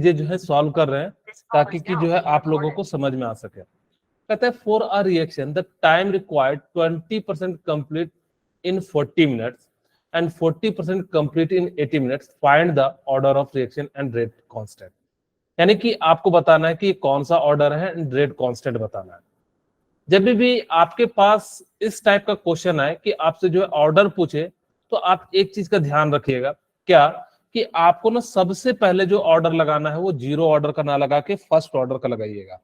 चीजें जो है सॉल्व कर रहे हैं ताकि कि जो है आप लोगों को समझ में आ सके। कहते हैं for a reaction the time required 20% complete in 40 minutes and 40% complete in 80 minutes, find the order of reaction and rate constant. यानी कि आपको बताना है कि कौन सा ऑर्डर है एंड रेट कांस्टेंट बताना है। जब भी आपके पास इस टाइप का क्वेश्चन आए कि आपसे जो है ऑर्डर पूछे, तो आप एक चीज का ध्यान रखिएगा, क्या कि आपको ना सबसे पहले जो ऑर्डर लगाना है वो जीरो ऑर्डर का ना लगा के फर्स्ट ऑर्डर का लगाइएगा,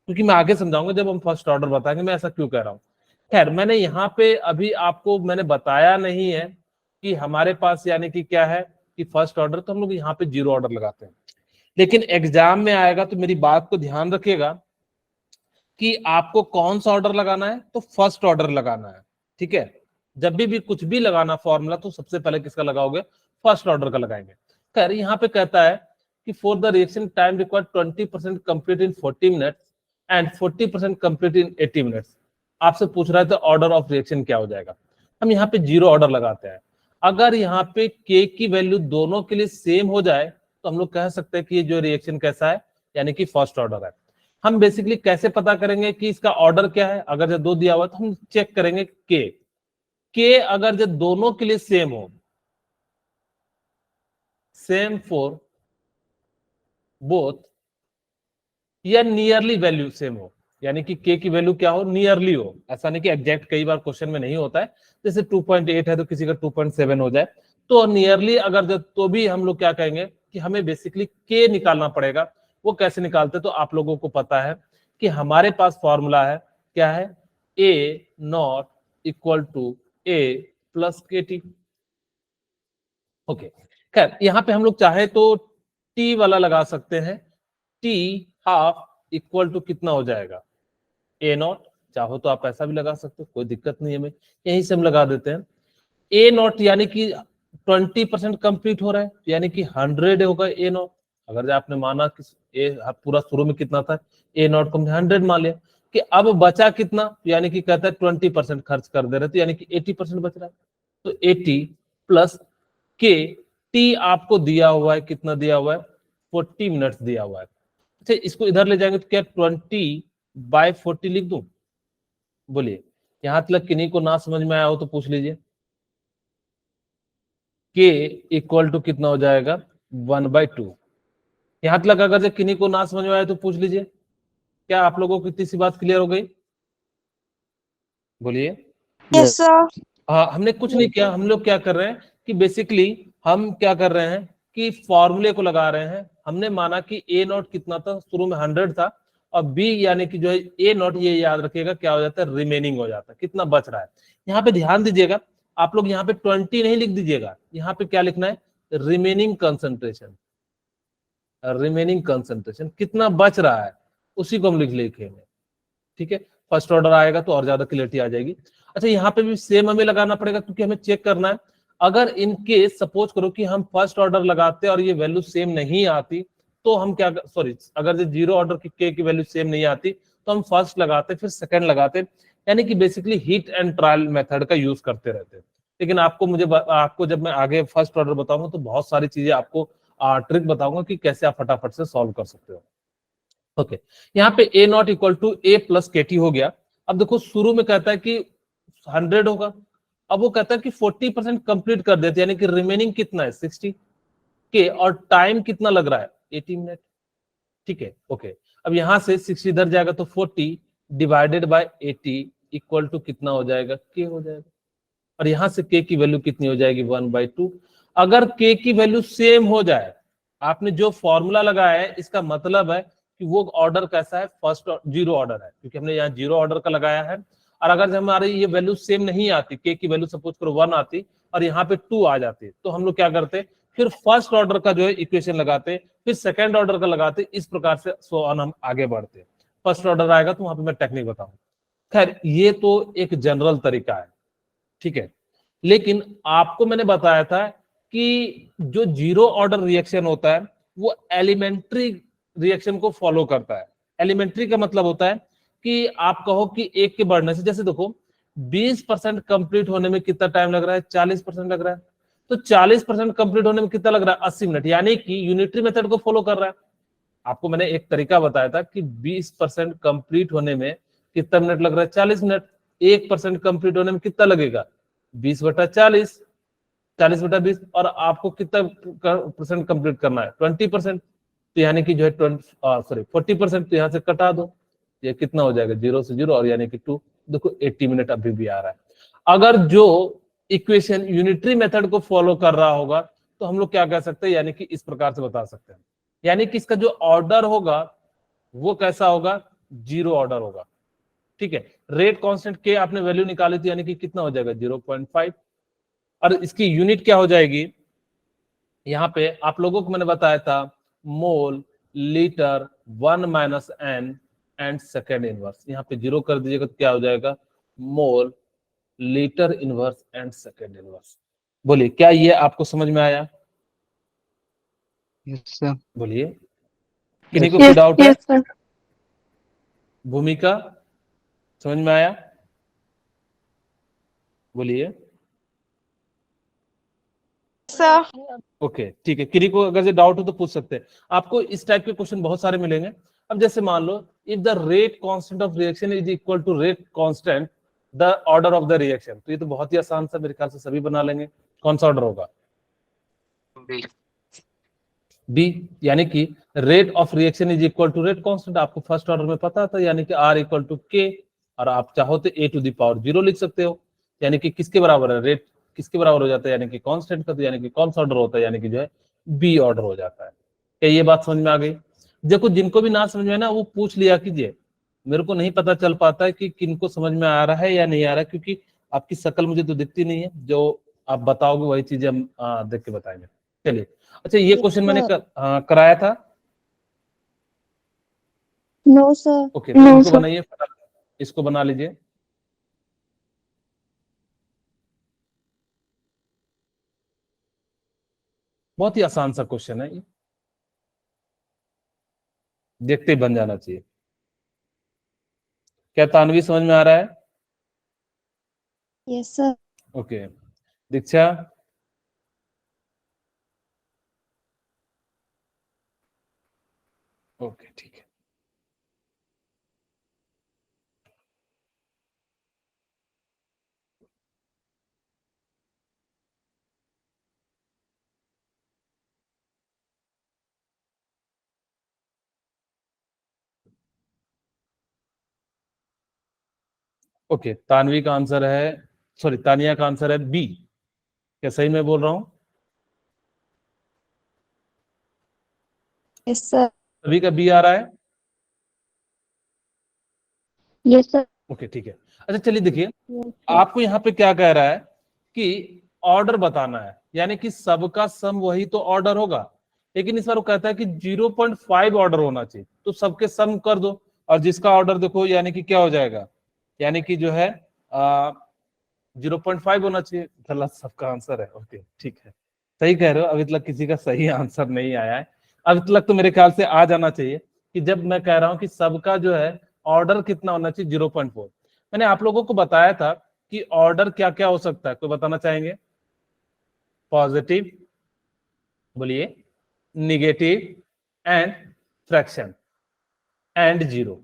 क्योंकि मैं आगे समझाऊंगा जब हम फर्स्ट ऑर्डर बताएंगे मैं ऐसा क्यों कह रहा हूँ। खैर, मैंने यहाँ पे अभी आपको मैंने बताया नहीं है कि हमारे पास यानी कि क्या है कि फर्स्ट ऑर्डर, तो हम लोग यहाँ पे जीरो ऑर्डर लगाते हैं। लेकिन एग्जाम में आएगा तो मेरी बात को ध्यान रखिएगा कि आपको कौन सा ऑर्डर लगाना है, तो फर्स्ट ऑर्डर लगाना है। ठीक है, जब भी कुछ भी लगाना फॉर्मूला तो सबसे पहले किसका लगाओगे, फर्स्ट ऑर्डर का लगाएंगे। खैर, यहाँ पे कहता है कि for the reaction time required 20% complete in 40 minutes and 40% complete in 80 minutes. आपसे पूछ रहा है तो ऑर्डर ऑफ रिएक्शन क्या हो जाएगा। हम यहाँ पे जीरो ऑर्डर लगाते हैं। अगर यहाँ पे के की वैल्यू दोनों के लिए सेम हो जाए तो हम लोग कह सकते हैं कि ये जो रिएक्शन कैसा है, यानी कि फर्स्ट ऑर्डर है। हम बेसिकली कैसे पता करेंगे कि इसका ऑर्डर क्या है, अगर जो दो दिया हुआ है तो हम चेक करेंगे के अगर जो दोनों के लिए सेम हो, सेम फॉर बोथ, या नियरली वैल्यू सेम हो, यानी कि के की वैल्यू क्या हो, नियरली हो। ऐसा नहीं कि एग्जैक्ट, कई बार क्वेश्चन में नहीं होता है, जैसे 2.8 है तो किसी का 2.7 हो जाए, तो नियरली अगर जो, तो भी हम लोग क्या कहेंगे कि हमें बेसिकली के निकालना पड़ेगा। वो कैसे निकालते, तो आप लोगों को पता है कि हमारे पास फॉर्मूला है, क्या है, A not equal to A plus के टी। ओके, खैर यहाँ पे हम लोग चाहे तो टी वाला लगा सकते हैं। टी हाफ इक्वल टू कितना हो जाएगा, ए नॉट। चाहो तो आप ऐसा भी लगा सकते हो, कोई दिक्कत नहीं है, हमें यहीं से हम लगा देते हैं। ए नॉट यानी कि 20% कंप्लीट हो रहा है, यानी कि 100 होगा ए नॉट। अगर आपने माना कि ए पूरा शुरू में कितना था, ए नॉट को हमने 100 मान लिया, कि अब बचा कितना, यानी कि कहता है 20% खर्च कर दे रहे, तो यानी कि 80% बच रहा है। तो 80 प्लस के टी आपको दिया हुआ है, कितना दिया हुआ है, 40 मिनट्स दिया हुआ है। अच्छा, इसको इधर ले जाएंगे तो क्या 20/40 लिख दूं, बोलिए। यहां तक किन्हीं को ना समझ में आया हो तो पूछ लीजिए। के इक्वल टू कितना हो जाएगा, 1/2। यहां तक अगर किन्हीं को ना समझ में आया तो पूछ लीजिए। क्या आप लोगों को इतनी सी बात क्लियर हो गई, बोलिए। Yes sir. हाँ, हमने कुछ नहीं किया, हम लोग क्या कर रहे हैं कि बेसिकली हम क्या कर रहे हैं कि फॉर्मूले को लगा रहे हैं। हमने माना कि ए नॉट कितना था, शुरू में 100 था, और बी यानी कि जो है ए नॉट, ये याद रखिएगा क्या हो जाता है, रिमेनिंग हो जाता है, कितना बच रहा है। यहाँ पे ध्यान दीजिएगा, आप लोग यहाँ पे 20 नहीं लिख दीजिएगा, यहाँ पे क्या लिखना है, रिमेनिंग कंसंट्रेशन। रिमेनिंग कंसंट्रेशन कितना बच रहा है उसी को हम लिखेंगे। ठीक है, फर्स्ट ऑर्डर आएगा तो और ज्यादा क्लियरिटी आ जाएगी। अच्छा, यहाँ पे भी सेम हमें लगाना पड़ेगा, क्योंकि हमें चेक करना है अगर इनके सपोज करो कि हम फर्स्ट ऑर्डर लगाते और ये वैल्यू सेम नहीं आती, तो हम क्या, सॉरी, अगर ये जीरो ऑर्डर की के की वैल्यू सेम नहीं आती तो हम फर्स्ट लगाते फिर सेकंड लगाते, यानी कि basically hit and trial method का यूज करते रहते। लेकिन आपको जब मैं आगे फर्स्ट ऑर्डर बताऊंगा तो बहुत सारी चीजें आपको ट्रिक बताऊंगा कि कैसे आप फटाफट से सॉल्व कर सकते हो। ओके, यहाँ पे A not equal to A plus के टी हो गया। अब देखो शुरू में कहता है कि 100 होगा, अब वो कहता है कि 40% कंप्लीट कर देते, यानी कि रिमेनिंग कितना है 60 के, और टाइम कितना लग रहा है 80 मिनट। ठीक है, ओके। अब यहां से 60 इधर जाएगा तो 40 डिवाइडेड बाय 80 इक्वल टू कितना हो जाएगा, के हो जाएगा। और यहां से के की वैल्यू कितनी हो जाएगी, 1/2। अगर के की वैल्यू सेम हो जाए, आपने जो फॉर्मूला लगाया है इसका मतलब है कि वो ऑर्डर कैसा है, फर्स्ट जीरो ऑर्डर है, क्योंकि हमने यहाँ जीरो ऑर्डर का लगाया है। और अगर हमारी ये वैल्यू सेम नहीं आती, के की वैल्यू सपोज करो 1 आती और यहाँ पे 2 आ जाती, तो हम लोग क्या करते, फिर फर्स्ट ऑर्डर का जो है इक्वेशन लगाते, फिर सेकंड ऑर्डर का लगाते, इस प्रकार से सो ऑन हम आगे बढ़ते। फर्स्ट ऑर्डर आएगा तो वहां पे मैं टेक्निक बताऊंगा। खैर, ये तो एक जनरल तरीका है, ठीक है। लेकिन आपको मैंने बताया था कि जो जीरो ऑर्डर रिएक्शन होता है वो एलिमेंट्री रिएक्शन को फॉलो करता है। एलिमेंट्री का मतलब होता है कि आप कहो कि एक के बढ़ने से, जैसे देखो 20% कंप्लीट होने में कितना टाइम लग रहा है, 40% लग रहा है, तो 40% कंप्लीट होने में कितना लग रहा है, 80 मिनट, यानी कि यूनिटरी मेथड को फॉलो कर रहा है। आपको मैंने एक तरीका बताया था कि 20% कंप्लीट होने में कितना मिनट लग रहा है, 40 मिनट। 1% कंप्लीट होने में कितना लगेगा, 20/40, 40/20, और आपको कितना परसेंट कंप्लीट करना है, 20%। तो यानी कि जो है 40%, तो यहाँ से कटा दो, ये कितना हो जाएगा, 0 से 0, और यानी कि 2। देखो 80 मिनट अभी भी आ रहा है। अगर जो इक्वेशन यूनिटरी मेथड को फॉलो कर रहा होगा तो हम लोग क्या कह सकते हैं, यानी कि इस प्रकार से बता सकते हैं, यानी कि इसका जो ऑर्डर होगा वो कैसा होगा, 0 ऑर्डर होगा। ठीक है, रेट कांस्टेंट के आपने वैल्यू निकाली थी, यानी कि कितना हो जाएगा, 0.5, और इसकी यूनिट क्या हो जाएगी, यहाँ पे आप लोगों को मैंने बताया था mole, litre, 1 - n and second inverse. यहाँ पे 0 कर दीजिएगा तो क्या हो जाएगा, mole, litre inverse and second inverse. बोलिए क्या ये आपको समझ में आया? Yes sir. बोलिए, किन्हीं को कोई डाउट है? भूमिका, समझ में आया? बोलिए। ओके ठीक है, किन्हीं को अगर डाउट हो तो पूछ सकते हैं। आपको इस टाइप के क्वेश्चन बहुत सारे मिलेंगे। अब जैसे मान लो, if the rate constant of reaction is equal to rate constant the order of the reaction, तो ये तो बहुत ही आसान सा, मेरे ख्याल से सभी बना लेंगे। कौन सा ऑर्डर होगा, बी, यानी कि rate of reaction is equal to rate constant, आपको फर्स्ट ऑर्डर में पता था, यानी कि R इक्वल टू के, और आप चाहो तो A⁴ लिख सकते हो, यानी कि किसके बराबर है, रेट किसके बराबर हो जाता है, यानी कि कांस्टेंट का, तो यानी कि कौन सा ऑर्डर होता है, यानी कि जो है बी ऑर्डर हो जाता है। क्या ये बात समझ में आ गई? देखो जिनको भी ना समझ में ना वो पूछ लिया कीजिए, मेरे को नहीं पता चल पाता है कि किनको समझ में आ रहा है या नहीं आ रहा है, क्योंकि आपकी शक्ल मुझे तो दिखती नहीं है, जो आप बताओगे वही चीजें हम देख के बताएंगे। चलिए, अच्छा ये क्वेश्चन मैंने कराया था। No sir. ओके, तो इसको बनाइए, इसको बना लीजिए। बहुत ही आसान सा क्वेश्चन है ये, देखते ही बन जाना चाहिए। क्या तानवी समझ में आ रहा है? Yes sir. ओके, दीक्षा, ओके ठीक है। ओके, तानवी का आंसर है, सॉरी तानिया का आंसर है बी। क्या सही मैं बोल रहा हूं? Yes sir. सभी का बी आ रहा है? Yes sir. ओके ठीक है। अच्छा चलिए देखिए, आपको यहाँ पे क्या कह रहा है कि ऑर्डर बताना है, यानी कि सबका सम वही तो ऑर्डर होगा, लेकिन इस बार वो कहता है कि 0.5 ऑर्डर होना चाहिए, तो सबके सम कर दो, और जिसका ऑर्डर देखो यानी कि क्या हो जाएगा, यानी कि जो है 0.5 होना चाहिए। गलत सबका आंसर है। ओके ठीक है, सही कह रहे हो, अभी तक किसी का सही आंसर नहीं आया है। अभी तक तो मेरे ख्याल से आ जाना चाहिए, कि जब मैं कह रहा हूं कि सबका जो है ऑर्डर कितना होना चाहिए, 0.4। मैंने आप लोगों को बताया था कि ऑर्डर क्या क्या हो सकता है, कोई बताना चाहेंगे? पॉजिटिव, बोलिए, निगेटिव एंड फ्रैक्शन एंड 0।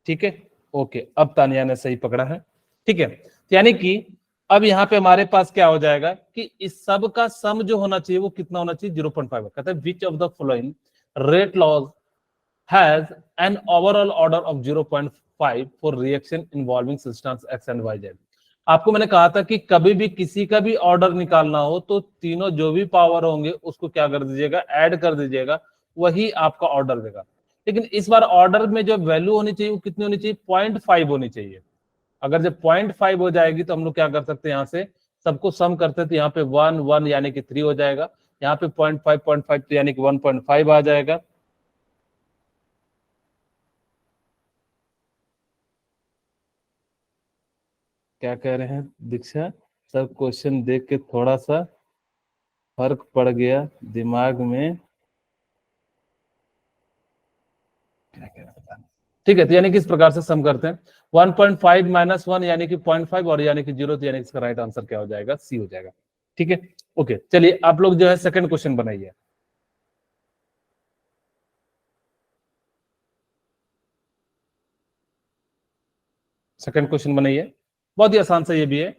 ठीक है, ओके, अब तानिया ने सही पकड़ा है। ठीक है, यानी कि अब यहाँ पे हमारे पास क्या हो जाएगा कि इस सब का सम जो होना चाहिए वो कितना होना चाहिए, 0.5। कहता है which of the following rate laws has an overall order of 0.5 for reaction involving substance X and Y Z. आपको मैंने कहा था कि कभी भी किसी का भी ऑर्डर निकालना हो तो तीनों जो भी पावर होंगे उसको क्या कर दीजिएगा, ऐड कर दीजिएगा, वही आपका ऑर्डर देगा। लेकिन इस बार ऑर्डर में जो वैल्यू होनी चाहिए वो कितनी होनी चाहिए, 0.5 होनी चाहिए। अगर जब 0.5 हो जाएगी तो हम लोग क्या कर सकते हैं, यहाँ से सबको सम करते थे, यहाँ पे 1 1 यानी कि 3 हो जाएगा, यहाँ पे 0.5 तो यानी कि 1.5 आ जाएगा। क्या कह रहे हैं दीक्षा सर, क्वेश्चन देख के थोड़ा सा फर्क पड़ गया दिमाग में, क्या कह रहे हैं? ठीक है, तो यानी कि इस प्रकार से सम करते हैं, 1.5 - 1 यानी कि 0.5, और यानी कि 0, तो यानी इसका राइट आंसर क्या हो जाएगा, सी हो जाएगा। ठीक है, ओके, चलिए आप लोग जो है सेकंड क्वेश्चन बनाइए। सेकंड क्वेश्चन बनाइए, बहुत ही आसान सा ये भी है।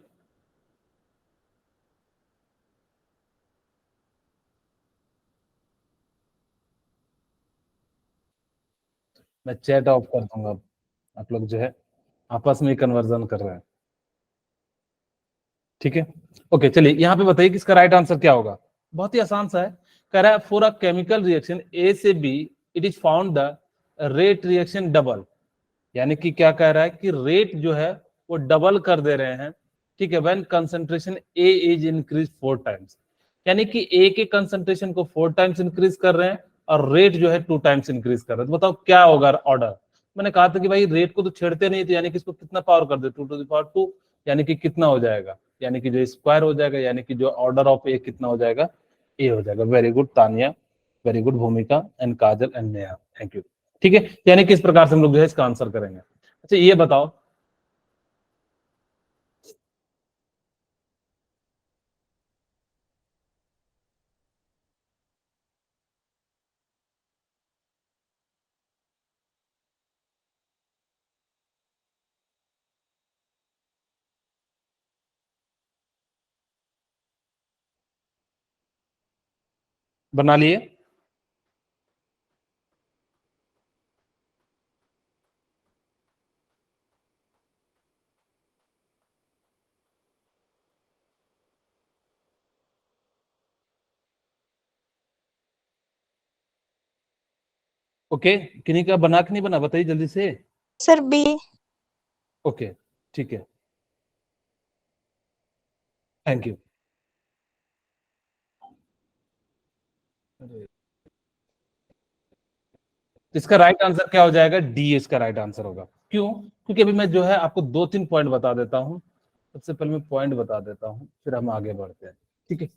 मैं चैट ऑफ कर दूंगा, आप लोग जो है आपस में कन्वर्जन कर रहे हैं, ठीक है। ओके चलिए यहाँ पे बताइए कि इसका राइट आंसर क्या होगा। बहुत ही आसान सा है, कह रहा है फॉर अ केमिकल रिएक्शन ए से B it is found the rate reaction double, यानी कि क्या कह रहा है कि रेट जो है वो डबल कर दे रहे हैं, ठीक है, when concentration A is increase 4 times, यानी कि ए के कंसंट्रेशन को 4 टाइम्स इंक्रीज कर रहे हैं और रेट जो है 2 टाइम्स इंक्रीज कर रहे हैं। तो बताओ क्या होगा ऑर्डर। मैंने कहा था कि भाई रेट को तो छेड़ते नहीं थे, यानी कि इसको कितना पावर कर दे 2 टू द पावर 2, यानी कि कितना हो जाएगा, यानी कि जो स्क्वायर हो जाएगा, यानी कि जो ऑर्डर ऑफ ए कितना हो जाएगा, ए हो जाएगा। Very good Tania, very good Bhumika and Kajal and Neha, thank you. ठीक है, यानी कि इस प्रकार से हम लोग जो है इसका आंसर करेंगे। अच्छा ये बताओ, बना लिए? ओके, किन्हीं का बना कि नहीं बना, बताइए जल्दी से। Sir B. ओके ठीक है, थैंक यू। इसका राइट आंसर क्या हो जाएगा, डी इसका राइट आंसर होगा। क्यों? क्योंकि अभी मैं जो है आपको 2-3 पॉइंट बता देता हूं। सबसे पहले मैं पॉइंट बता देता हूं, फिर हम आगे बढ़ते हैं, ठीक है।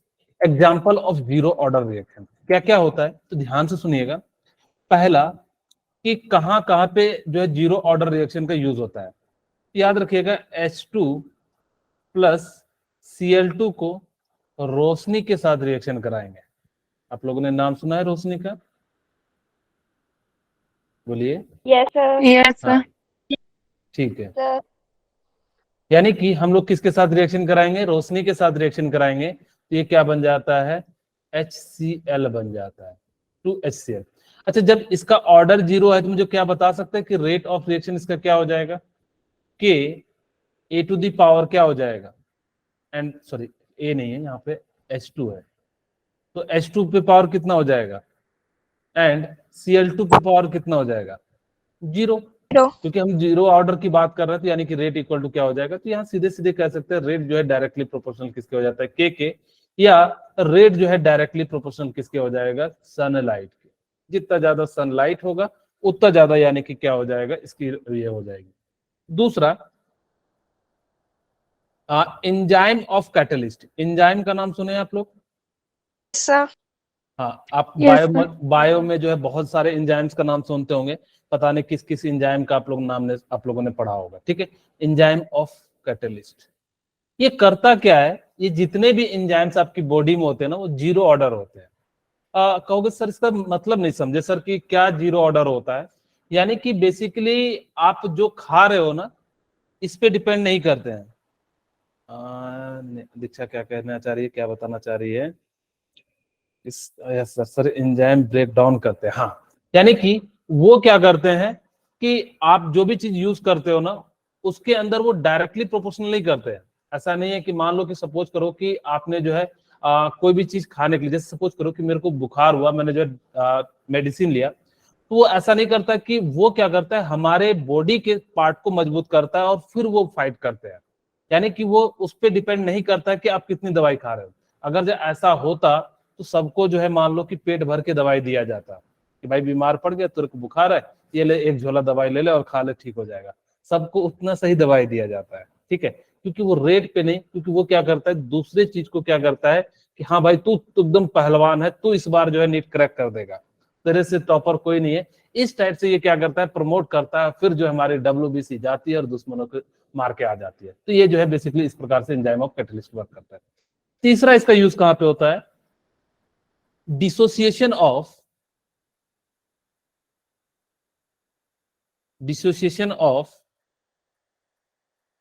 Example of zero order reaction क्या क्या होता है, तो ध्यान से सुनिएगा। पहला, कि कहां कहां पे जो है जीरो ऑर्डर रिएक्शन का यूज होता है। याद रखिएगा, H2 प्लस Cl2 को रोशनी के साथ रिएक्शन कराएंगे। आप लोगों ने नाम सुना है रोशनी का, बोलिए। Yes sir. यस हाँ सर। ठीक है, सर यानी कि हम लोग किसके साथ रिएक्शन कराएंगे, रोशनी के साथ रिएक्शन कराएंगे, तो ये क्या बन जाता है, HCl बन जाता है, 2HCl। अच्छा, जब इसका ऑर्डर जीरो है तो मुझे क्या बता सकते हैं कि रेट ऑफ रिएक्शन इसका क्या हो जाएगा, के ए टू दी पावर क्या हो जाएगा, एंड सॉरी ए नहीं है यहाँ पे, H2 है, तो H2 पे पावर कितना हो जाएगा, एंड Cl2 पे पावर कितना हो जाएगा, जीरो। क्योंकि हम जीरो ऑर्डर की बात कर रहे हैं, तो यानी कि रेट इक्वल टू क्या हो जाएगा, तो यहाँ सीधे सीधे कह सकते हैं रेट जो है डायरेक्टली प्रोपोर्शनल किसके हो जाता है, के, या रेट जो है डायरेक्टली प्रोपोर्शनल किसके हो जाएगा, सनलाइट के। जितना ज्यादा सनलाइट होगा उतना ज्यादा यानी कि क्या हो जाएगा, इसकी ये हो जाएगी। दूसरा, एंजाइम ऑफ कैटलिस्ट, एंजाइम का नाम सुने आप लोग? सर। हाँ, आप Yes, sir. बायो में जो है बहुत सारे एंजाइम्स का नाम सुनते होंगे, पता नहीं किस किस एंजाइम का आप लोगों ने पढ़ा होगा, ठीक है। एंजाइम ऑफ कैटलिस्ट ये करता क्या है, ये जितने भी एंजाइम्स आपकी बॉडी में होते हैं ना, वो जीरो ऑर्डर होते हैं। कहोगे सर इसका मतलब नहीं समझे सर कि क्या जीरो ऑर्डर होता है। यानी कि बेसिकली आप जो खा रहे हो ना, इस पे डिपेंड नहीं करते हैं। दीक्षा क्या कहना चाह रही है, क्या बताना चाह रही है, इस yes sir enzyme break down करते हैं, हाँ। यानी कि वो क्या करते हैं कि आप जो भी चीज यूज करते हो ना, उसके अंदर वो डायरेक्टली प्रोपोर्शनल नहीं करते हैं। ऐसा नहीं है कि मान लो कि सपोज करो कि आपने जो है कोई भी चीज खाने के लिए, जैसे सपोज करो कि मेरे को बुखार हुआ, मैंने जो है मेडिसिन लिया, तो वो ऐसा नहीं करता कि वो क्या करता है, हमारे बॉडी के पार्ट को मजबूत करता है और फिर वो फाइट करते हैं। यानी कि वो उस पर डिपेंड नहीं करता कि आप कितनी दवाई खा रहे हो। अगर जो ऐसा होता तो सबको जो है मान लो कि पेट भर के दवाई दिया जाता कि भाई बीमार पड़ गया, तेरे को बुखार है, ये ले एक झोला दवाई ले ले और खा ले, ठीक हो जाएगा। सबको उतना सही दवाई दिया जाता है, ठीक है, क्योंकि वो रेट पे नहीं, क्योंकि वो क्या करता है, दूसरे चीज को क्या करता है कि हाँ भाई तू एकदम पहलवान है, तू इस बार जो है नीट क्रैक कर देगा, तेरे से टॉपर कोई नहीं है। इस टाइप से ये क्या करता है, प्रमोट करता है, फिर जो हमारी WBC जाती है और दुश्मनों को मार के आ जाती है। तो ये जो है बेसिकली इस प्रकार से एंजाइम ऑफ कैटलिस्ट वर्क करता है। तीसरा इसका यूज कहां पे होता है, dissociation of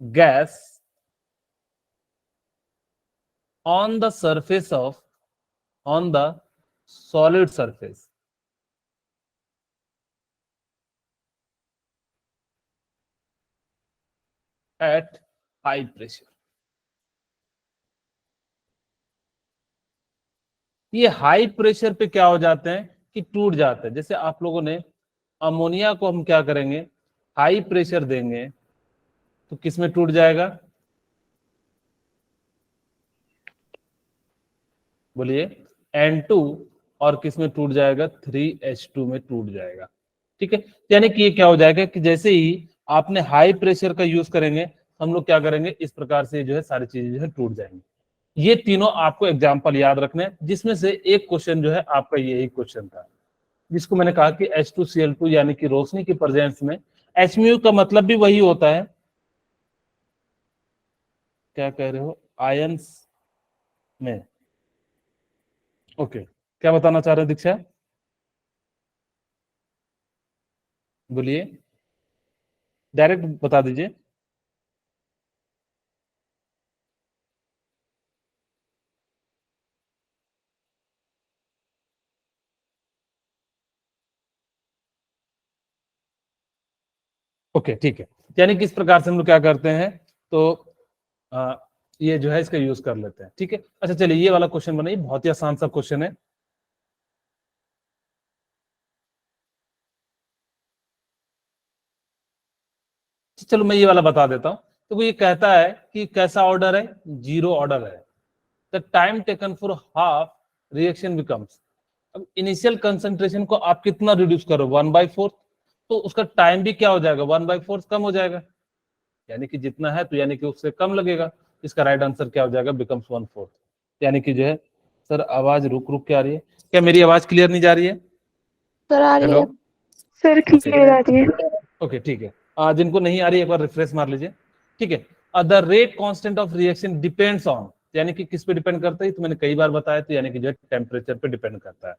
gas on the surface of on the solid surface at high pressure। ये हाई प्रेशर पे क्या हो जाते हैं कि टूट जाते हैं। जैसे आप लोगों ने अमोनिया को हम क्या करेंगे, हाई प्रेशर देंगे तो किस में टूट जाएगा, बोलिए, N2, और किस में टूट जाएगा, 3H2 में टूट जाएगा। ठीक है, यानी कि ये क्या हो जाएगा कि जैसे ही आपने हाई प्रेशर का यूज करेंगे, हम लोग क्या करेंगे, इस प्रकार से जो है सारी चीजें जो है टूट जाएंगी। ये तीनों आपको एग्जाम्पल याद रखने हैं, जिसमें से एक क्वेश्चन जो है आपका ये एक क्वेश्चन था, जिसको मैंने कहा कि H2Cl2 यानी कि रोशनी की प्रेजेंस में HMU का मतलब भी वही होता है, क्या कह रहे हो, आयंस में। ओके, क्या बताना चाह रहे हैं दीक्षा, बोलिए, डायरेक्ट बता दीजिए। ओके ठीक है, यानी किस प्रकार से हम लोग क्या करते हैं, तो ये जो है इसका यूज कर लेते हैं। ठीक है, अच्छा चलिए ये वाला क्वेश्चन बनाइए, बहुत ही आसान सा क्वेश्चन है। चलो मैं ये वाला बता देता हूं। तो वो ये कहता है कि कैसा ऑर्डर है, जीरो ऑर्डर है। The time taken for half reaction becomes, अब इनिशियल कंसंट्रेशन को आप कितना रिड्यूस करो, 1/4, तो उसका टाइम भी क्या हो जाएगा, 1/4 कम हो जाएगा, यानी कि जितना है तो यानी कि उससे कम लगेगा। इसका राइट आंसर क्या हो जाएगा, बिकम्स 1/4। यानी कि जो है, सर आवाज रुक रुक के आ रही है, क्या मेरी आवाज क्लियर नहीं जा रही है? सर आ रही है। हेलो, सर क्लियर आ रही है। ओके ठीक है, जिनको नहीं आ रही है एक बार रिफ्रेश मार लीजिए। ठीक है, the rate constant of reaction depends on, यानी कि किस पे डिपेंड करता है, तो मैंने कई बार बताया, तो यानी कि जो है टेम्परेचर पे डिपेंड करता है।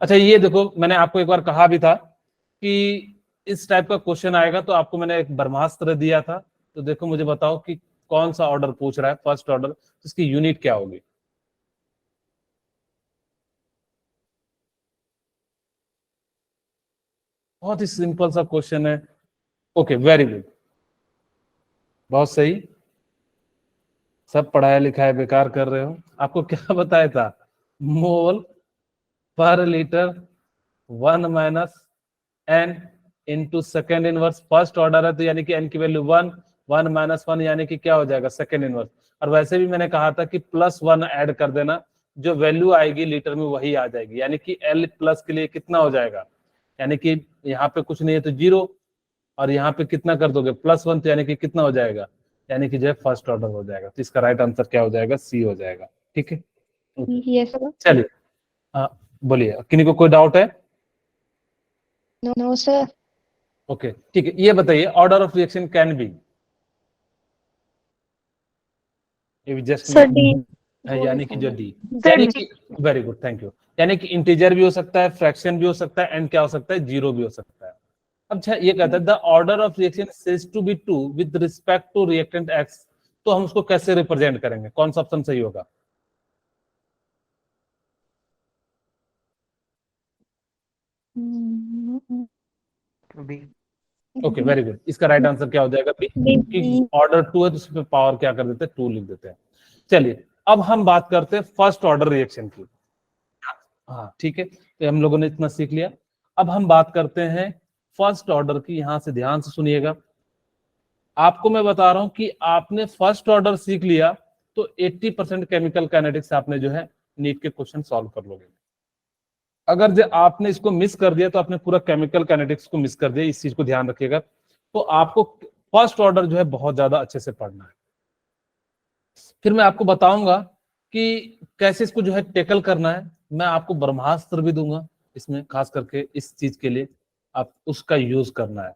अच्छा ये देखो, मैंने आपको एक बार कहा भी था कि इस टाइप का क्वेश्चन आएगा, तो आपको मैंने एक ब्रह्मास्त्र दिया था। तो देखो मुझे बताओ कि कौन सा ऑर्डर पूछ रहा है, फर्स्ट ऑर्डर, इसकी यूनिट क्या होगी। बहुत ही सिंपल सा क्वेश्चन है। ओके वेरी गुड, बहुत सही, सब पढ़ाया लिखा है बेकार कर रहे हो। आपको क्या बताया था, मोल पर litre 1 - n into second inverse, first order है तो यानी कि n की वैल्यू 1, 1 - 1 यानी कि क्या हो जाएगा, सेकेंड इनवर्स। और वैसे भी मैंने कहा था कि +1 ऐड कर देना, जो वैल्यू आएगी लीटर में वही आ जाएगी, यानी कि L प्लस के लिए कितना हो जाएगा, यानी कि यहाँ पे कुछ नहीं है तो 0, और यहाँ पे कितना कर दोगे, +1, तो यानी कि कितना हो जाएगा, यानी कि जो है फर्स्ट ऑर्डर हो जाएगा। तो इसका राइट आंसर क्या हो जाएगा, सी हो जाएगा। ठीक है, यस सर। चलिए बोलिए, किन्हीं को कोई डाउट है? No sir. ओके ठीक है, ये बताइए, order of reaction can be, just sir D. यानी कि जो डी, सर यानी डी। कि वेरी गुड थैंक यू, यानी कि इंटीजर भी हो सकता है, फ्रैक्शन भी हो सकता है, एंड क्या हो सकता है, जीरो भी हो सकता है। अच्छा ये कहता है the order of reaction says to be 2 with respect to reactant X, तो हम उसको कैसे रिप्रेजेंट करेंगे, कौन सा ऑप्शन सही होगा? ओके वेरी गुड, इसका राइट आंसर क्या हो जाएगा, बी, कि ऑर्डर 2 है तो उसमें पावर क्या कर देते हैं, 2 लिख देते हैं। चलिए अब हम बात करते हैं फर्स्ट ऑर्डर रिएक्शन की। हाँ ठीक है, तो हम लोगों ने इतना सीख लिया। अब हम बात करते हैं फर्स्ट ऑर्डर की, यहां से ध्यान से सुनिएगा। आपको मैं बता रहा हूं कि आपने फर्स्ट ऑर्डर सीख लिया तो 80% केमिकल काइनेटिक्स आपने जो है नीट के क्वेश्चन सॉल्व कर लोगे। अगर जो आपने इसको मिस कर दिया तो आपने पूरा केमिकल काइनेटिक्स को मिस कर दिया, इस चीज को ध्यान रखिएगा। तो आपको फर्स्ट ऑर्डर जो है बहुत ज्यादा अच्छे से पढ़ना है। फिर मैं आपको बताऊंगा कि कैसे इसको जो है टेकल करना है। मैं आपको ब्रह्मास्त्र भी दूंगा इसमें, खास करके इस चीज के लिए आप उसका यूज करना है।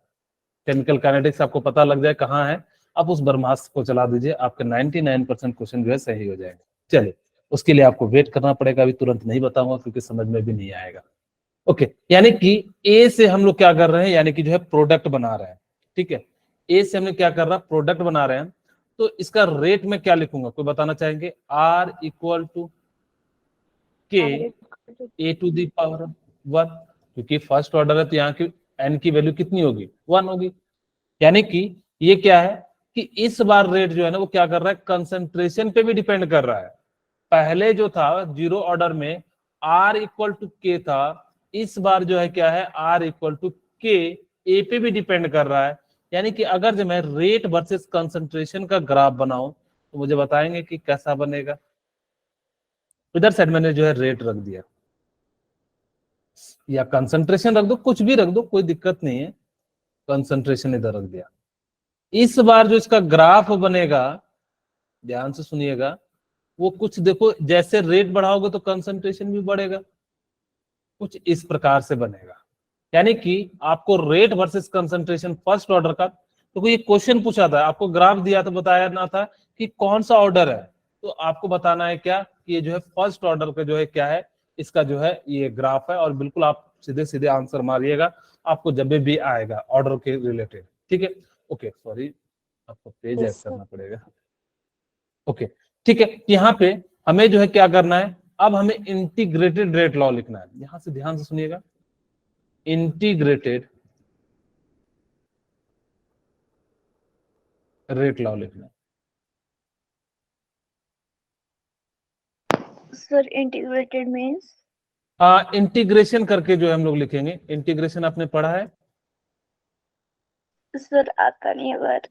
केमिकल काइनेटिक्स आपको पता लग जाए कहाँ है, आप उस ब्रह्मास्त्र को चला दीजिए, आपके 99% क्वेश्चन जो है सही हो जाएगा। चलिए उसके लिए आपको वेट करना पड़ेगा, अभी तुरंत नहीं बताऊंगा क्योंकि समझ में भी नहीं आएगा। ओके, यानी कि ए से हम लोग क्या कर रहे हैं, यानी कि जो है प्रोडक्ट बना रहे हैं। ठीक है, ए से हमने क्या कर रहा है, प्रोडक्ट बना रहे हैं। तो इसका रेट में क्या लिखूंगा, कोई बताना चाहेंगे? R equal to K A to the power 1, क्योंकि फर्स्ट ऑर्डर है तो यहाँ की n की वैल्यू कितनी होगी? 1 होगी। यानी कि ये क्या है कि इस बार रेट जो है ना वो क्या कर रहा है, कंसंट्रेशन पे भी डिपेंड कर रहा है। पहले जो था जीरो ऑर्डर में R इक्वल टू के था, इस बार जो है क्या है, R इक्वल टू के ए पे भी डिपेंड कर रहा है। यानी कि अगर जो मैं रेट वर्सेस कंसंट्रेशन का ग्राफ बनाऊं तो मुझे बताएंगे कि कैसा बनेगा। इधर साइड मैंने जो है रेट रख दिया, या कंसंट्रेशन रख दो, कुछ भी रख दो, कोई दिक्कत नहीं है। कंसंट्रेशन इधर रख दिया। इस बार जो इसका ग्राफ बनेगा, ध्यान से सुनिएगा, वो कुछ देखो, जैसे रेट बढ़ाओगे तो कंसंट्रेशन भी बढ़ेगा, कुछ इस प्रकार से बनेगा। यानी कि आपको rate versus concentration first order का, तो कोई क्वेश्चन पूछा था, आपको ग्राफ दिया तो बताया ना था कि कौन सा ऑर्डर है, तो आपको बताना है क्या कि ये जो है फर्स्ट ऑर्डर का जो है क्या है, इसका जो है ये ग्राफ है। और बिल्कुल आप सीधे सीधे आंसर मारिएगा, आपको जब भी आएगा ऑर्डर के रिलेटेड। ठीक है, ओके, सॉरी आपको पेज ऐड करना पड़ेगा। ओके, ठीक है, यहाँ पे हमें जो है क्या करना है, अब हमें इंटीग्रेटेड रेट लॉ लिखना है। यहां से ध्यान से सुनिएगा, इंटीग्रेटेड रेट लॉ लिखना है। Sir integrated means? इंटीग्रेशन करके जो है हम लोग लिखेंगे। इंटीग्रेशन आपने पढ़ा है? सर आता नहीं है बार।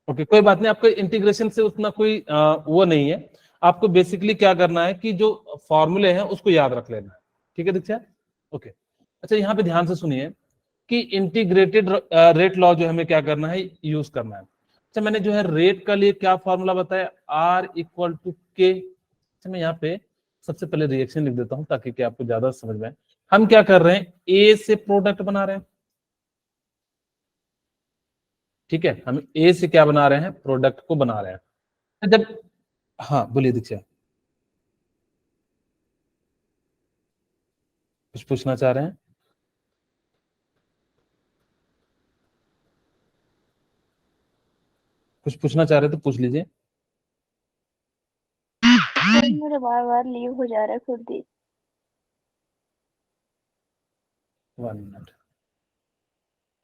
ओके, कोई बात नहीं, आपको इंटीग्रेशन से उतना कोई वो नहीं है। आपको बेसिकली क्या करना है कि जो फॉर्मूले हैं उसको याद रख लेना है। ठीक है दीक्षा? ओके, अच्छा यहाँ पे ध्यान से सुनिए कि इंटीग्रेटेड रेट लॉ जो हमें क्या करना है, यूज करना है। अच्छा, मैंने जो है रेट का लिए क्या फॉर्मूला बताया, R इक्वल टू के। अच्छा, मैं यहाँ पे सबसे पहले रिएक्शन लिख देता हूँ ताकि कि आपको ज्यादा समझ में आए। हम क्या कर रहे हैं, ए से प्रोडक्ट बना रहे हैं। ठीक है, हम ए से क्या बना रहे हैं, प्रोडक्ट को बना रहे हैं। जब, हाँ बोलिए दीक्षा, कुछ पूछना चाह रहे हैं? कुछ पूछना चाह रहे तो पूछ लीजिए। सर मेरा बार बार लीव हो जा रहा है खुद ही। 1 मिनट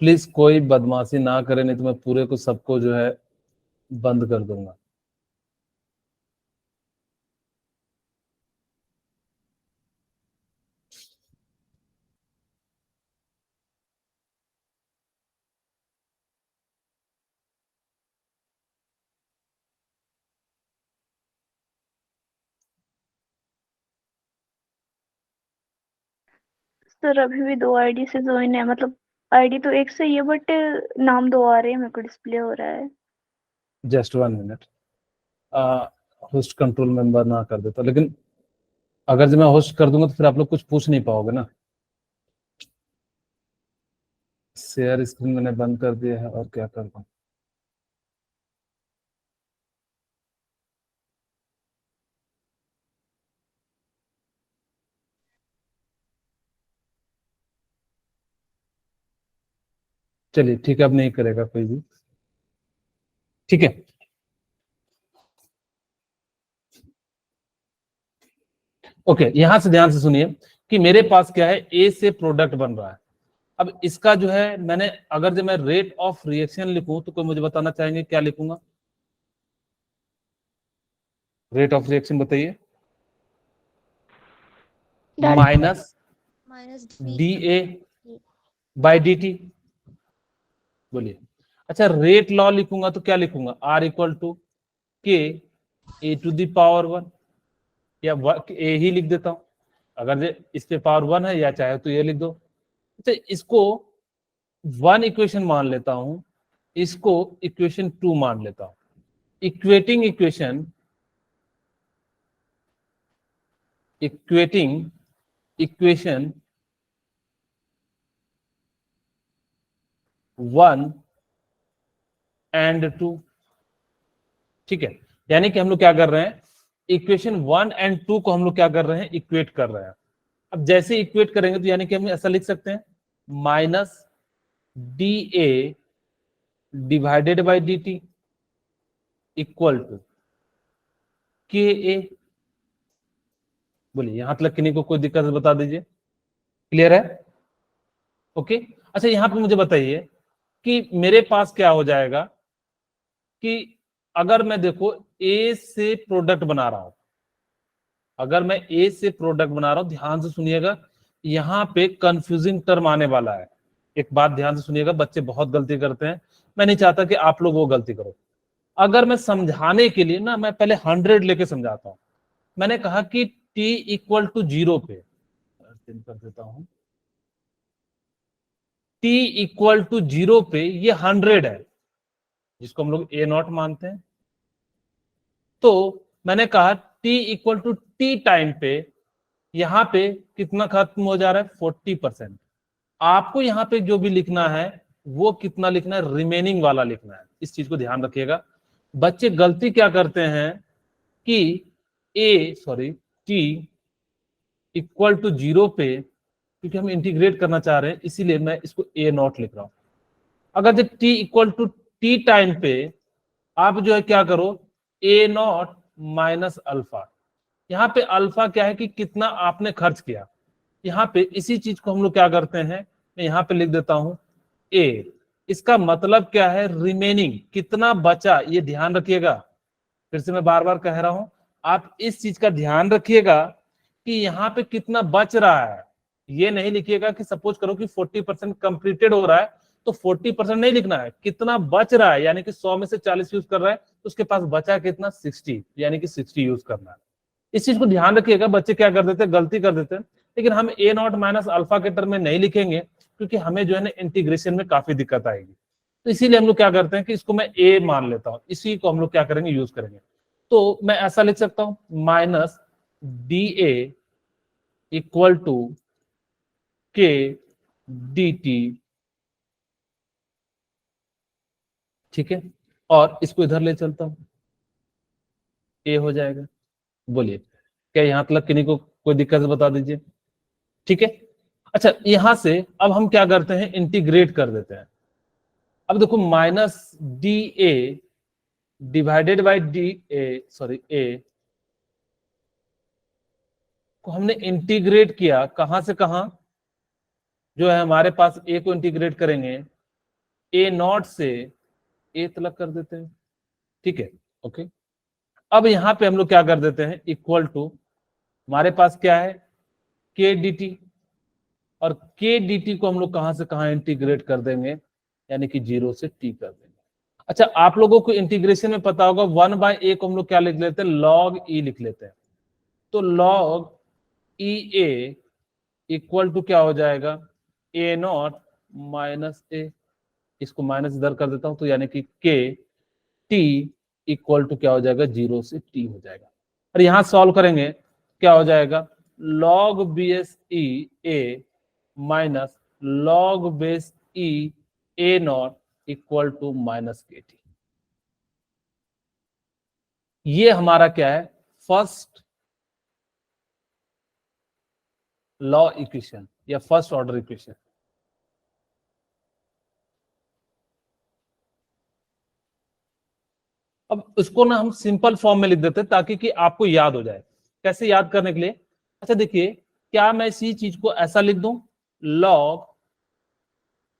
प्लीज, कोई बदमाशी ना करे, नहीं तो मैं पूरे को सबको जो है बंद कर दूंगा। सर अभी भी 2 आईडी से ज्वाइन है, मतलब आईडी तो एक से ही है बट नाम 2 आ रहे हैं, मेरे को डिस्प्ले हो रहा है। Just 1 minute, host control member ना कर देता, लेकिन अगर जब मैं होस्ट कर दूंगा तो फिर आप लोग कुछ पूछ नहीं पाओगे ना। शेयर स्क्रीन मैंने बंद कर दिया है, और क्या कर दूं? चलिए ठीक है, अब नहीं करेगा कोई भी। ठीक है, ओके, यहां से ध्यान से सुनिए कि मेरे पास क्या है, ए से प्रोडक्ट बन रहा है। अब इसका जो है मैंने, अगर जब मैं रेट ऑफ रिएक्शन लिखूं तो कोई मुझे बताना चाहेंगे क्या लिखूंगा? रेट ऑफ रिएक्शन बताइए। Minus D A by D T, बोलिए। अच्छा, रेट लॉ लिखूंगा तो क्या लिखूंगा, R equal to K A to the power 1, या ए ही लिख देता हूं, अगर इस पे पावर 1 है, या चाहे तो ये लिख दो। अच्छा, इसको 1 इक्वेशन मान लेता हूं, इसको इक्वेशन 2 मान लेता हूं। Equating equation, equating equation 1 and 2। ठीक है, यानी कि हम लोग क्या कर रहे हैं, इक्वेशन 1 एंड 2 को हम लोग क्या कर रहे हैं, इक्वेट कर रहे हैं। अब जैसे इक्वेट करेंगे तो यानी कि हम ऐसा लिख सकते हैं, minus D A divided by D T, equal to K A. बोलिए यहां तक किन्हीं को कोई दिक्कत है बता दीजिए, क्लियर है? ओके। अच्छा यहां पे मुझे बताइए कि मेरे पास क्या हो जाएगा कि अगर मैं देखो ए से प्रोडक्ट बना रहा हूं, अगर मैं ए से प्रोडक्ट बना रहा हूं, ध्यान से सुनिएगा, यहां पे कंफ्यूजिंग टर्म आने वाला है। एक बात ध्यान से सुनिएगा, बच्चे बहुत गलती करते हैं, मैं नहीं चाहता कि आप लोग वो गलती करो। अगर मैं समझाने के लिए ना, मैं पहले 100 लेके समझाता हूं। मैंने कहा कि t इक्वल टू 0 पे कर देता हूं, t इक्वल टू 0 पे ये 100 है, जिसको हम लोग ए नॉट मानते हैं। तो मैंने कहा t equal to T time पे यहां पे कितना खत्म हो जा रहा है, 40%। आपको यहां पे जो भी लिखना है वो कितना लिखना है, रिमेनिंग वाला लिखना है। इस चीज को ध्यान रखिएगा। बच्चे गलती क्या करते हैं कि टी इक्वल टू 0 पे, क्योंकि हम इंटीग्रेट करना चाह रहे हैं इसीलिए मैं इसको ए नॉट लिख रहा हूं। अगर जब T equal to T time पे आप जो है क्या करो, ए नॉट माइनस अल्फा। यहाँ पे अल्फा क्या है कि कितना आपने खर्च किया। यहाँ पे इसी चीज को हम लोग क्या करते हैं, मैं यहाँ पे लिख देता हूं ए। इसका मतलब क्या है, रिमेनिंग, कितना बचा, ये ध्यान रखिएगा। फिर से मैं बार बार कह रहा हूं, आप इस चीज का ध्यान रखिएगा कि यहाँ पे कितना बच रहा है। ये नहीं लिखिएगा कि सपोज करो कि 40% कंप्लीटेड हो रहा है तो 40% नहीं लिखना है, कितना बच रहा है, यानी कि 100 में से 40 यूज कर रहा है तो उसके पास बचा कितना, 60, यानी कि 60 यूज करना है। इस चीज को ध्यान रखिएगा। बच्चे क्या कर देते हैं, गलती कर देते हैं, लेकिन हम ए नॉट माइनस अल्फा के टर्म में नहीं लिखेंगे क्योंकि हमें जो है ना इंटीग्रेशन में काफी दिक्कत आएगी। तो इसीलिए हम लोग क्या करते हैं कि इसको मैं ए मान लेता हूं, इसी को हम लोग क्या करेंगे, यूज करेंगे। तो मैं ऐसा लिख सकता हूं, minus D A equal to K D T, ठीक है, और इसको इधर ले चलता हूं, ए हो जाएगा। बोलिए क्या यहां तक किन्हीं को कोई दिक्कत है बता दीजिए, ठीक है। अच्छा यहां से अब हम क्या करते हैं, इंटीग्रेट कर देते हैं। अब देखो minus D A divided by D A, sorry A को हमने इंटीग्रेट किया, कहां से कहां, जो है हमारे पास ए को इंटीग्रेट करेंगे ए नॉट से ए तलक कर देते हैं, ठीक है, ओके। अब यहां पे हम लोग क्या कर देते हैं, इक्वल टू, हमारे पास क्या है, के डी टी, और के डी टी को हम लोग कहां से कहां इंटीग्रेट कर देंगे, यानी कि 0 से टी कर देंगे। अच्छा आप लोगों को इंटीग्रेशन में पता होगा 1/a को हम लोग क्या लिख लेते हैं, log e लिख लेते हैं। तो log E A equal to क्या हो जाएगा, ए नॉट माइनस ए, इसको माइनस इधर कर देता हूं तो यानी कि के टी इक्वल टू क्या हो जाएगा, 0 से टी हो जाएगा। और यहां सॉल्व करेंगे क्या हो जाएगा, log base E A minus log base E A not equal to minus के टी। ये हमारा क्या है, फर्स्ट लॉ इक्वेशन या फर्स्ट ऑर्डर इक्वेशन। अब इसको ना हम सिंपल फॉर्म में लिख देते हैं ताकि कि आपको याद हो जाए। कैसे याद करने के लिए, अच्छा देखिए, क्या मैं इसी चीज को ऐसा लिख दूं, log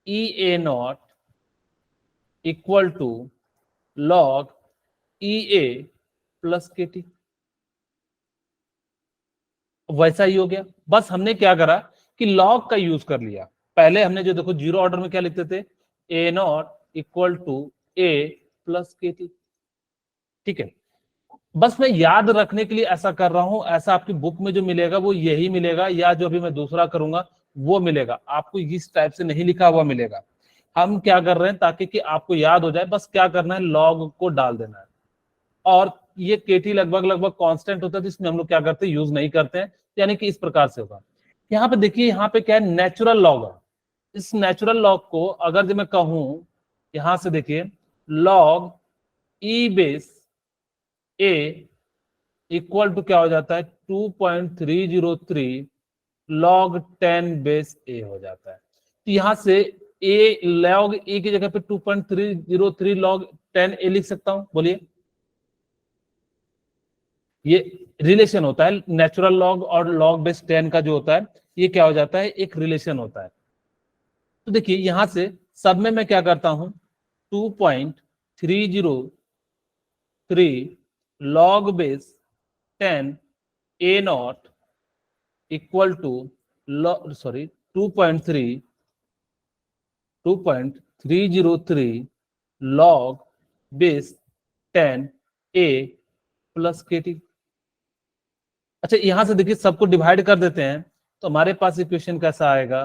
E A not equal to log E A plus के टी, वैसा ही हो गया। बस हमने क्या करा कि log का यूज कर लिया। पहले हमने जो देखो जीरो ऑर्डर में क्या लिखते थे, A not equal to A plus के टी, ठीक है। बस मैं याद रखने के लिए ऐसा कर रहा हूं, ऐसा आपकी बुक में जो मिलेगा वो यही मिलेगा, या जो अभी मैं दूसरा करूंगा वो मिलेगा, आपको इस टाइप से नहीं लिखा हुआ मिलेगा। हम क्या कर रहे हैं ताकि कि आपको याद हो जाए, बस क्या करना है, लॉग को डाल देना है। और ये केटी लगभग लगभग कांस्टेंट होता है, तो इसमें हम लोग क्या करते हैं, यूज नहीं करते हैं, यानी कि इस प्रकार से होगा। यहाँ पे देखिए, यहाँ पे क्या है, नेचुरल लॉग है। इस नेचुरल लॉग को अगर जो मैं कहूं, यहां से देखिए, log E base A equal to क्या हो जाता है, 2.303 log 10 बेस ए हो जाता है। तो यहां से ए log ए की जगह पे 2.303 log 10 ए लिख सकता हूं, बोलिए ये रिलेशन होता है, नेचुरल लॉग और लॉग बेस 10 का जो होता है ये क्या हो जाता है, एक रिलेशन होता है। तो देखिए यहां से सब में मैं क्या करता हूं, 2.303 log base 10 A not equal to 2.303 log base 10 A plus के टी। अच्छा यहां से देखिए सबको डिवाइड कर देते हैं तो हमारे पास इक्वेशन कैसा आएगा,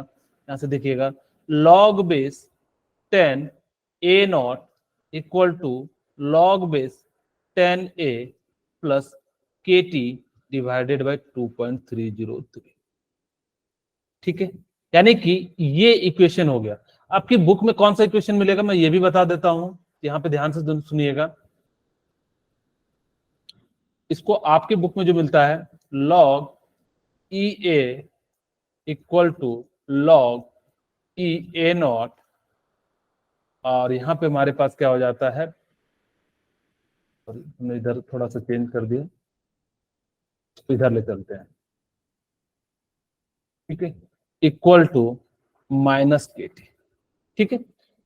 यहां से देखिएगा log base 10 A not equal to log base 10 A plus के टी डिवाइडेड बाई 2.303। ठीक है, यानी कि ये इक्वेशन हो गया। आपकी बुक में कौन सा इक्वेशन मिलेगा मैं ये भी बता देता हूं, यहां पे ध्यान से सुनिएगा। इसको आपके बुक में जो मिलता है log E A equal to log E A not, और यहां पे हमारे पास क्या हो जाता है, हमने इधर थोड़ा सा चेंज कर दिया, तो इधर ले चलते हैं। ठीक है, इक्वल टू माइनस के टी। ठीक है,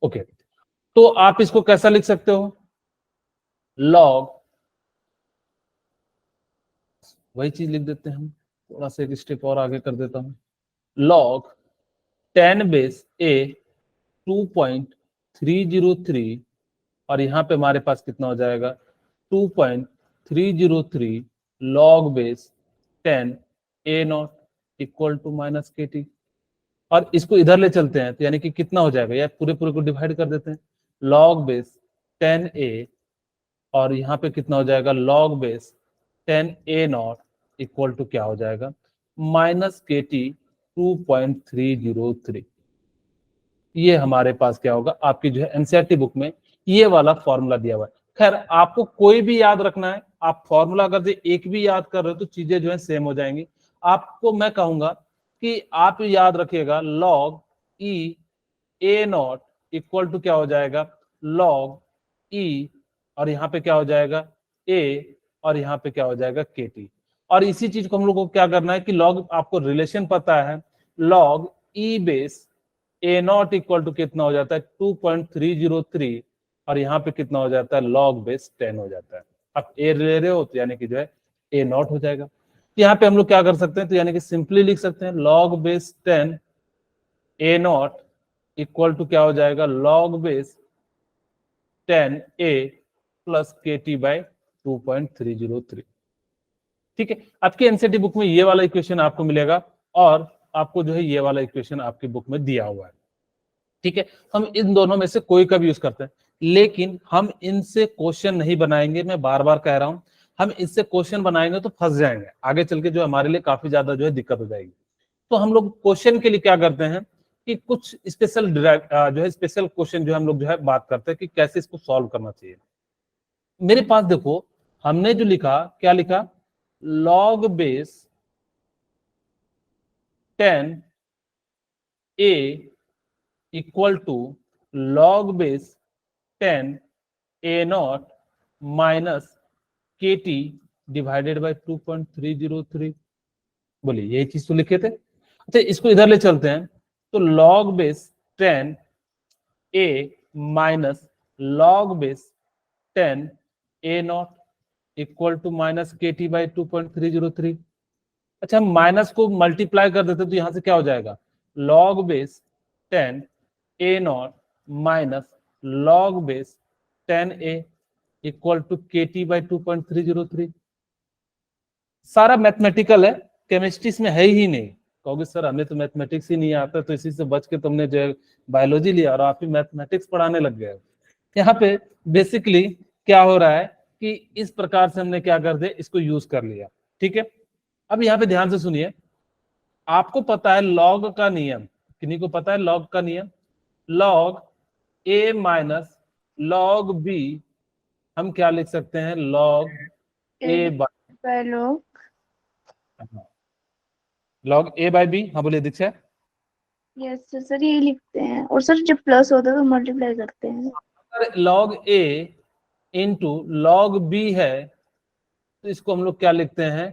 ओके। तो आप इसको कैसा लिख सकते हो, लॉग, वही चीज लिख देते हैं हम, थोड़ा सा एक स्टेप और आगे कर देता हूं, लॉग 10 बेस ए 2.303, और यहां पे हमारे पास कितना हो जाएगा 2.303 log base 10 A not equal to minus के टी। और इसको इधर ले चलते हैं तो यानी कि कितना हो जाएगा, यार पूरे पूरे को डिवाइड कर देते हैं, लॉग बेस 10 ए, और यहाँ पे कितना हो जाएगा log base 10 A not equal to क्या हो जाएगा माइनस के टी 2.303। ये हमारे पास क्या होगा, आपकी जो है एनसीईआरटी बुक में ये वाला फॉर्मूला दिया हुआ है। खैर आपको कोई भी याद रखना है, आप फॉर्मूला अगर एक भी याद कर रहे हो तो चीजें जो है सेम हो जाएंगी। आपको मैं कहूंगा कि आप याद रखिएगा log E A not equal to क्या हो जाएगा लॉग ई, और यहाँ पे क्या हो जाएगा ए, और यहाँ पे क्या हो जाएगा के टी। और इसी चीज को हम लोग को क्या करना है कि लॉग, आपको रिलेशन पता है, log E base A not equal to कितना हो जाता है 2.303, और यहाँ पे कितना हो जाता है लॉग बेस 10 हो जाता है। आप ए ले रहे हो तो यानी कि जो है ए नॉट हो जाएगा। तो यहाँ पे हम लोग क्या कर सकते हैं, तो यानी कि सिंपली लिख सकते हैं log base 10 A not equal to क्या हो जाएगा लॉग बेस 10 ए प्लस के टी बाई 2.303। ठीक है, आपके एनसीईआरटी बुक में ये वाला इक्वेशन आपको मिलेगा, और आपको जो है ये वाला इक्वेशन आपकी बुक में दिया हुआ है। ठीक है, हम इन दोनों में से कोई का भी यूज करते हैं, लेकिन हम इनसे क्वेश्चन नहीं बनाएंगे, मैं बार बार कह रहा हूं, हम इससे क्वेश्चन बनाएंगे तो फंस जाएंगे, आगे चल के जो हमारे लिए काफी ज्यादा जो है दिक्कत हो जाएगी। तो हम लोग क्वेश्चन के लिए क्या करते हैं कि कुछ स्पेशल जो है स्पेशल क्वेश्चन जो हम लोग जो है बात करते हैं कि कैसे इसको सॉल्व करना चाहिए। मेरे पास देखो हमने जो लिखा, क्या लिखा, log base 10 A equal to log base 10 A not minus के टी डिवाइडेड बाई 2.303। बोलिए यही चीज तो लिखे थे। अच्छा इसको इधर ले चलते हैं, तो log base 10 A minus log base 10 A not equal to minus के टी बाई 2.303। अच्छा हम माइनस को मल्टीप्लाई कर देते तो यहां से क्या हो जाएगा log base 10 A not minus log base 10 A equal to के टी बाई 2.303। सारा मैथमेटिकल है, केमिस्ट्री इसमें है ही नहीं। कहोगे सर हमें तो मैथमेटिक्स ही नहीं आता, तो इसी से बच के तुमने जो है बायोलॉजी लिया और आप ही मैथमेटिक्स पढ़ाने लग गए। यहाँ पे बेसिकली क्या हो रहा है कि इस प्रकार से हमने क्या कर दिया, इसको यूज कर लिया। ठीक है, अब यहाँ पे ध्यान से सुनिए, आपको पता है लॉग का नियम, किन्हीं को पता है लॉग का नियम, log A minus log B हम क्या लिख सकते हैं log A by log A by B. हाँ बोलिए दीक्षा। यस सर यही लिखते हैं, और सर जब प्लस होता है तो मल्टीप्लाई करते हैं। लॉग ए इंटू लॉग बी है तो इसको हम लोग क्या लिखते हैं,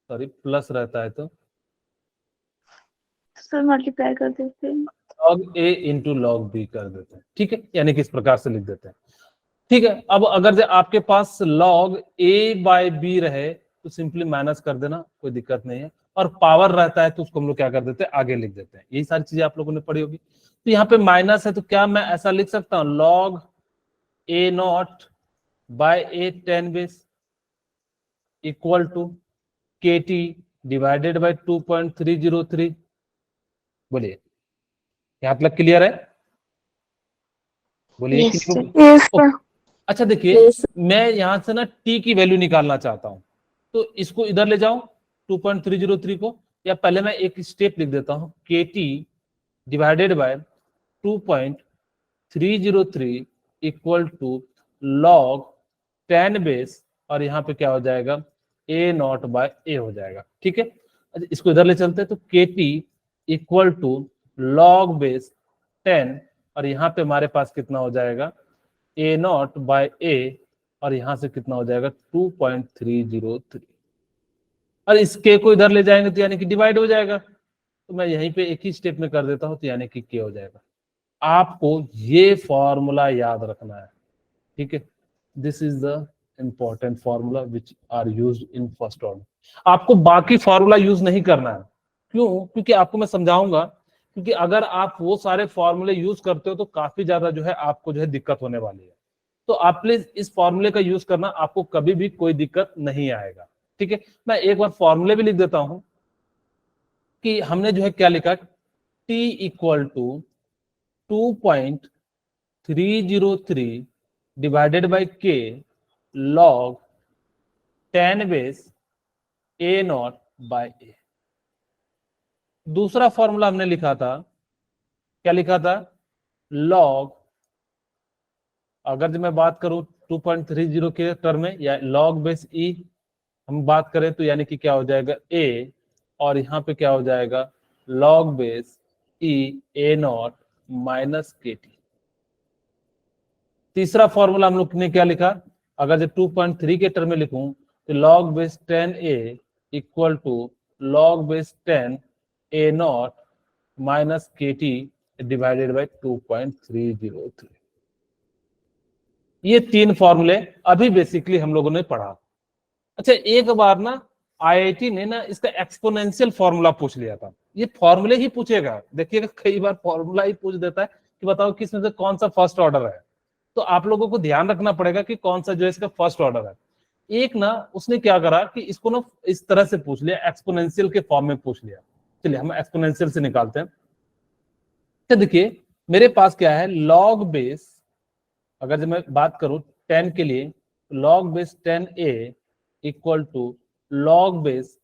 सॉरी प्लस रहता है तो सर मल्टीप्लाई कर देते हैं। log a into log B कर देते हैं, ठीक है, यानी कि इस प्रकार से लिख देते हैं। ठीक है, अब अगर जो आपके पास log a बाय बी रहे तो सिंपली माइनस कर देना, कोई दिक्कत नहीं है, और पावर रहता है तो उसको हम लोग क्या कर देते हैं, आगे लिख देते हैं। यही सारी चीजें आप लोगों ने पढ़ी होगी। तो यहाँ पे माइनस है तो क्या मैं ऐसा लिख सकता हूँ, log a not by a 10 base equal to kt divided by 2.303। बोलिए, यहाँ तक क्लियर है? बोलिए यस कि सर। नहीं? Yes sir. अच्छा देखिए, मैं यहां से ना t की वैल्यू निकालना चाहता हूं, तो इसको इधर ले जाओ 2.303 को, या पहले मैं एक स्टेप लिख देता हूं, kt divided by 2.303 equal to log 10 base, और यहाँ पे क्या हो जाएगा, a नॉट बाय a हो जाएगा। ठीक है, अच्छा इसको इधर ले चलते हैं, तो kt equal to log base 10, और यहाँ पे हमारे पास कितना हो जाएगा, a नॉट बाय a, और यहां से कितना हो जाएगा 2.303, और इस k को इधर ले जाएंगे तो यानी कि डिवाइड हो जाएगा, तो मैं यहीं पे एक ही स्टेप में कर देता हूं, तो यानी कि k हो जाएगा। आपको ये फॉर्मूला याद रखना है, ठीक है, this is the important formula which are used in first order. आपको बाकी फॉर्मूला यूज नहीं करना है, क्यों? क्योंकि आपको मैं समझाऊंगा, क्योंकि अगर आप वो सारे फॉर्मूले यूज करते हो तो काफी ज्यादा जो है आपको जो है दिक्कत होने वाली है। तो आप प्लीज इस फॉर्मूले का यूज करना, आपको कभी भी कोई दिक्कत नहीं आएगा। ठीक है, मैं एक बार फॉर्मूले भी लिख देता हूं कि हमने जो है क्या लिखा, t equal to 2.303 divided by k log 10 base a not by a। दूसरा फॉर्मूला हमने लिखा था, क्या लिखा था, log, अगर मैं बात करूं 2.30 के टर्म में, या log बेस e हम बात करें तो यानी कि क्या हो जाएगा a, और यहाँ पे क्या हो जाएगा log base e a not minus के टी। तीसरा फॉर्मूला हम लोग ने क्या लिखा, अगर जब 2.3 के टर्म में लिखूं तो log base 10a equal to log base 10 a not minus के टी डिवाइडेड बाई 2.303। ये तीन फॉर्मूले अभी बेसिकली हम लोगों ने पढ़ा। अच्छा एक बार ना आईआईटी ने ना इसका एक्सपोनेंशियल फॉर्मूला पूछ लिया था, ये फॉर्मूले ही पूछेगा, देखिएगा कई बार फॉर्मूला ही पूछ देता है कि बताओ किस में से कौन सा फर्स्ट ऑर्डर है। तो आप लोगों को ध्यान रखना पड़ेगा कि कौन सा जो है इसका फर्स्ट ऑर्डर है। एक ना उसने क्या करा कि इसको ना इस तरह से पूछ लिया, एक्सपोनेंशियल के फॉर्म में पूछ लिया। चलिए हम एक्सपोनेंशियल से निकालते हैं। तो देखिए मेरे पास क्या है, लॉग बेस, अगर जब मैं बात करूं 10 के लिए, log base 10a equal to log base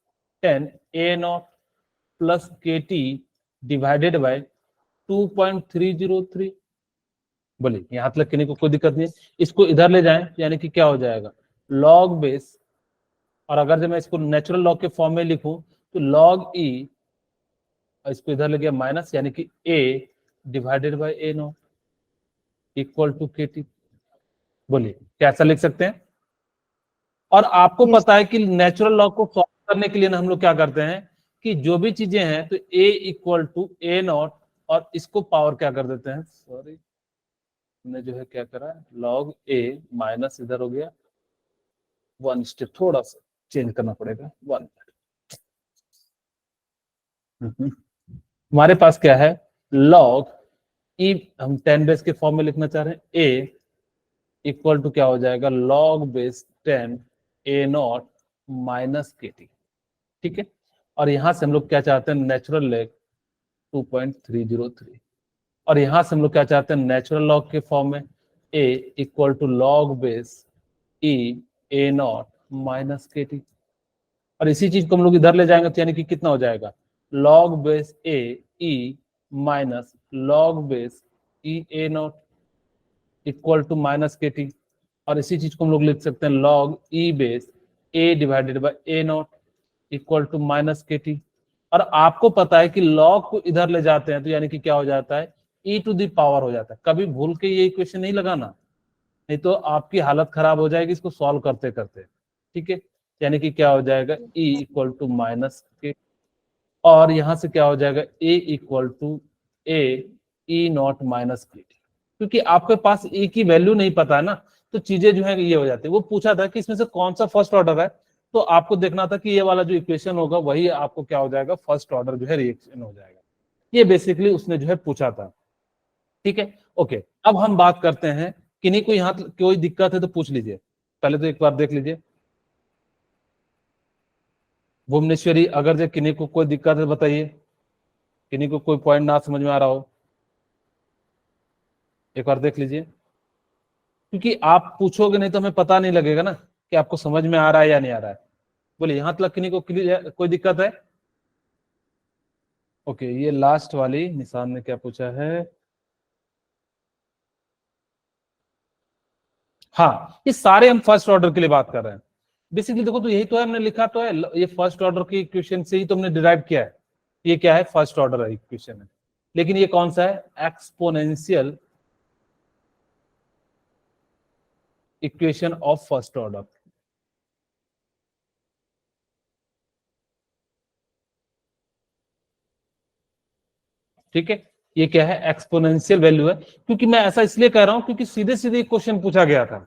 10 a not plus के टी डिवाइडेड बाय 2.303। बोलिए यहां तक कहने को कोई दिक्कत नहीं है, इसको इधर ले जाएं यानी कि क्या हो जाएगा लॉग बेस, और अगर जब मैं इसको नेचुरल लॉग के फॉर्म में लिखूं तो लॉग ई, इसको इधर ले गया माइनस, यानी कि a divided by a not equal to के टी। बोलिए कैसा लिख सकते हैं? और आपको Yes. पता है कि नेचुरल लॉ को सॉल्व करने के लिए ना हम लोग क्या करते हैं कि जो भी चीजें हैं तो a equal to a not, और इसको पावर क्या कर देते हैं, सॉरी हमने जो है क्या करा, लॉग a माइनस इधर हो गया, वन स्टेप थोड़ा सा चेंज करना पड़ेगा, वन। हमारे पास क्या है लॉग e, हम 10 बेस के फॉर्म में लिखना चाह रहे हैं, a इक्वल टू क्या हो जाएगा log base 10 a not minus के टी। ठीक है, और यहां से हम लोग क्या चाहते हैं, नेचुरल लॉग 2.303, और यहां से हम लोग क्या चाहते हैं, नेचुरल लॉग के फॉर्म में a equal to log base e a not minus के टी, और इसी चीज को हम लोग इधर ले जाएंगे तो यानी कि कितना हो जाएगा log base a e minus log base e a not equal to minus के टी, और इसी चीज को हम लोग लिख सकते हैं log E base a divided by a not equal to minus के टी। और आपको पता है कि लॉग को इधर ले जाते हैं तो यानी कि क्या हो जाता है e टू द पावर हो जाता है। कभी भूल के ये इक्वेशन नहीं लगाना, नहीं तो आपकी हालत खराब हो जाएगी इसको सॉल्व करते करते। ठीक है, यानी कि क्या हो जाएगा E इक्वल टू माइनस के, और यहां से क्या हो जाएगा A equal to A E not minus k. क्योंकि आपके पास E की वैल्यू नहीं पता है ना, तो चीजें जो है ये हो जाती है। वो पूछा था कि इसमें से कौन सा फर्स्ट ऑर्डर है, तो आपको देखना था कि ये वाला जो इक्वेशन होगा वही आपको क्या हो जाएगा, फर्स्ट ऑर्डर जो है रिएक्शन हो जाएगा। ये बेसिकली उसने जो है पूछा था। ठीक है, ओके। अब हम बात करते हैं, किन्हीं को यहाँ कोई दिक्कत है तो पूछ लीजिए, पहले तो एक बार देख लीजिए। भुवनेश्वरी, अगर जो किन्हीं को कोई दिक्कत है बताइए, किन्हीं को कोई पॉइंट ना समझ में आ रहा हो एक बार देख लीजिए, क्योंकि आप पूछोगे नहीं तो हमें पता नहीं लगेगा ना कि आपको समझ में आ रहा है या नहीं आ रहा है। बोलिए, यहाँ तक किन्हीं को क्लियर, कोई दिक्कत है? ओके, ये लास्ट वाली निशान ने क्या पूछा है? हाँ, ये सारे हम फर्स्ट ऑर्डर के लिए बात कर रहे हैं। बेसिकली देखो, तो यही तो है, हमने लिखा तो है, ये फर्स्ट ऑर्डर की इक्वेशन से ही तो हमने डिराइव किया है। ये क्या है? फर्स्ट ऑर्डर इक्वेशन है। लेकिन ये कौन सा है? Exponential equation of first order. ठीक है, ये क्या है? एक्सपोनेंशियल वैल्यू है। क्योंकि मैं ऐसा इसलिए कह रहा हूं क्योंकि सीधे सीधे क्वेश्चन पूछा गया था।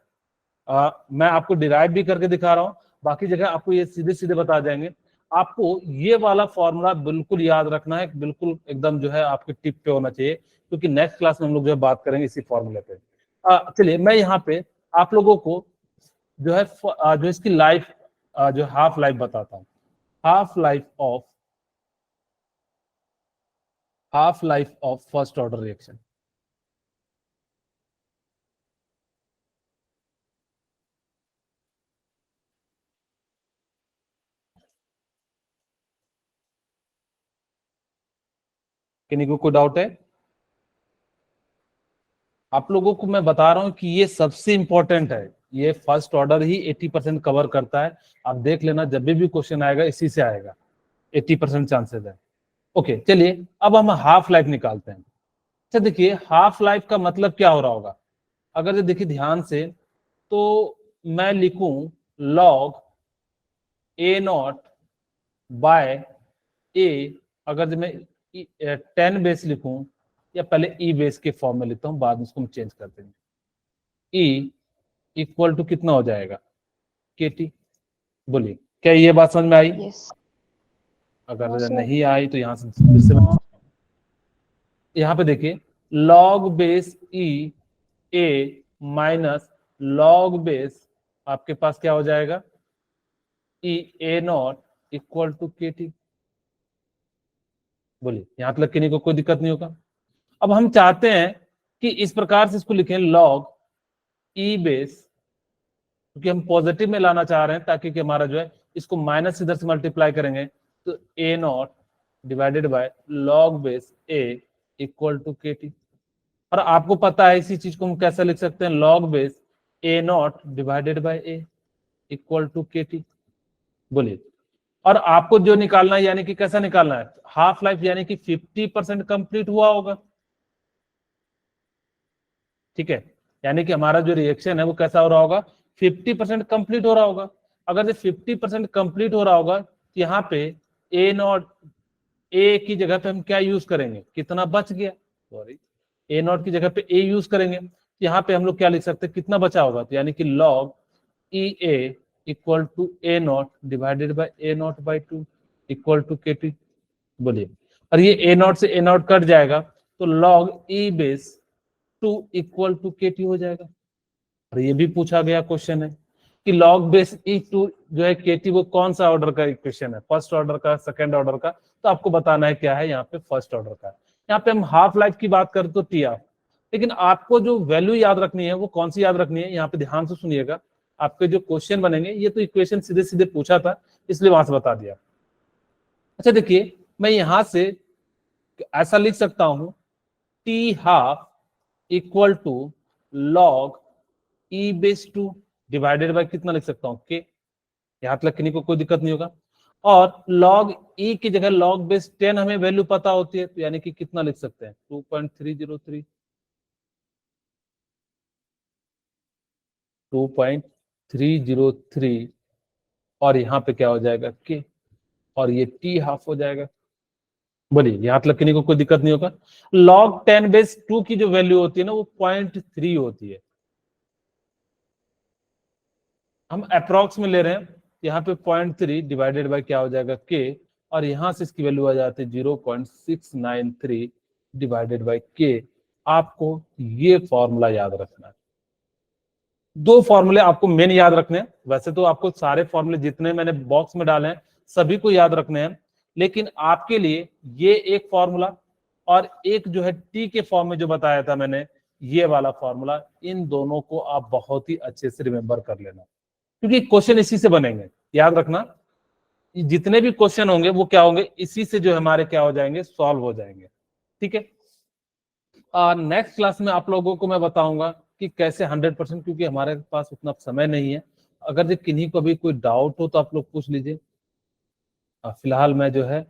मैं आपको डिराइव भी करके दिखा रहा हूं, बाकी जगह आपको ये सीधे सीधे बता जाएंगे। आपको ये वाला फॉर्मूला बिल्कुल याद रखना है, बिल्कुल एकदम जो है आपके टिप पे होना चाहिए, क्योंकि नेक्स्ट क्लास में हम लोग जो है बात करेंगे इसी फॉर्मूले पे। चलिए, मैं यहाँ पे आप लोगों को जो है जो इसकी लाइफ, जो हाफ लाइफ बताता हूँ। Half life of first order reaction. किन्हीं को कोई डाउट है? आप लोगों को मैं बता रहा हूं कि ये सबसे इंपॉर्टेंट है, ये फर्स्ट ऑर्डर ही 80% कवर करता है। आप देख लेना, जब भी क्वेश्चन आएगा इसी से आएगा, 80% चांसेस है। ओके, चलिए अब हम हाफ लाइफ निकालते हैं। अच्छा देखिए, हाफ लाइफ का मतलब क्या हो रहा होगा, अगर ये देखिए ध्यान से, तो मैं लिखूं लॉग ए नॉट बाय ए, अगर जब मैं 10 बेस लिखूं, या पहले ई बेस के फॉर्म में लिखता हूं, बाद में इसको हम चेंज करते हैं। ई इक्वल टू कितना हो जाएगा? के टी। बोलिए, क्या ये बात समझ में आई? यस अगर सर। नहीं आई तो यहाँ से फिर से यहाँ पे देखिए, log base E A minus log base, आपके पास क्या हो जाएगा? ई ए नॉट इक्वल टू के टी। बोलिए, यहाँ तक किन्हीं को कोई दिक्कत नहीं होगा? अब हम चाहते हैं कि इस प्रकार से इसको लिखें, लॉग ई बेस, क्योंकि हम पॉजिटिव में लाना चाह रहे हैं, ताकि कि हमारा जो है इसको माइनस इधर से मल्टीप्लाई करेंगे तो A not divided by log base A equal to के टी। और आपको पता है इसी चीज को हम कैसे लिख सकते हैं? Log base A not divided by a equal to के टी। बोलिए, और आपको जो निकालना है, यानी कि कैसा निकालना है? हाफ लाइफ, यानी कि 50% कंप्लीट हुआ होगा। ठीक है, यानी कि हमारा जो रिएक्शन है वो कैसा हो रहा होगा? 50% कंप्लीट हो रहा होगा। अगर ये 50% कंप्लीट हो रहा होगा, तो यहाँ पे ए नॉट, ए की जगह पे हम क्या यूज करेंगे? कितना बच गया, सॉरी, ए नॉट की जगह पे ए यूज करेंगे, तो यहाँ पे हम लोग क्या लिख सकते हैं? कितना बचा होगा? तो यानी कि log E A equal to a not divided by a not by 2 equal to के टी। बोलिए, और ये ए नॉट से ए नॉट कट जाएगा, तो log E base 2 equal to के टी हो जाएगा। और ये भी पूछा गया क्वेश्चन है कि लॉग बेस ई टू जो है के टी, वो कौन सा ऑर्डर का इक्वेशन है? फर्स्ट ऑर्डर का, सेकंड ऑर्डर का? तो आपको बताना है क्या है यहाँ पे, फर्स्ट ऑर्डर का। यहाँ पे हम हाफ लाइफ की बात करें तो टी आफ, लेकिन आपको जो वैल्यू याद रखनी है वो कौन सी याद रखनी है? यहाँ पे ध्यान से सुनिएगा, आपके जो क्वेश्चन बनेंगे, ये तो इक्वेशन सीधे सीधे पूछा था, इसलिए वहां से बता दिया। अच्छा देखिए, मैं यहां से ऐसा लिख सकता हूं, t half equal to log E base 2 divided by कितना लिख सकता हूं? के। यहां तक किन्हीं को कोई दिक्कत नहीं होगा? और लॉग ई की जगह लॉग बेस 10 हमें वैल्यू पता होती है, तो यानी कि कितना लिख सकते हैं? 2.303, 2.303 और यहाँ पे क्या हो जाएगा के, और ये टी हाफ हो जाएगा। बोलिए यहाँ तक लिखने को कोई दिक्कत नहीं होगा। log 10/2 की जो वैल्यू होती है ना वो 0.3 होती है। हम अप्रोक्स में ले रहे हैं, यहाँ पे 0.3 डिवाइडेड बाय क्या हो जाएगा के, और यहां से इसकी वैल्यू आ जाती है 0.693 डिवाइडेड बाय के। आपको ये फॉर्मूला याद रखना है। दो फॉर्मूले आपको मेन याद रखने हैं। वैसे तो आपको सारे फॉर्मूले जितने मैंने बॉक्स में डाले हैं सभी को याद रखने हैं, लेकिन आपके लिए ये एक फॉर्मूला और एक जो है टी के फॉर्म में जो बताया था मैंने ये वाला फॉर्मूला, इन दोनों को आप बहुत ही अच्छे से रिमेंबर कर लेना, क्योंकि क्वेश्चन इसी से बनेंगे। याद रखना जितने भी क्वेश्चन होंगे वो क्या होंगे, इसी से जो हमारे क्या हो जाएंगे, सॉल्व हो जाएंगे। ठीक है, नेक्स्ट क्लास में आप लोगों को मैं बताऊंगा कि कैसे 100%, क्योंकि हमारे पास उतना समय नहीं है। अगर किन्हीं को भी कोई डाउट हो तो आप लोग पूछ लीजिए। फिलहाल मैं जो है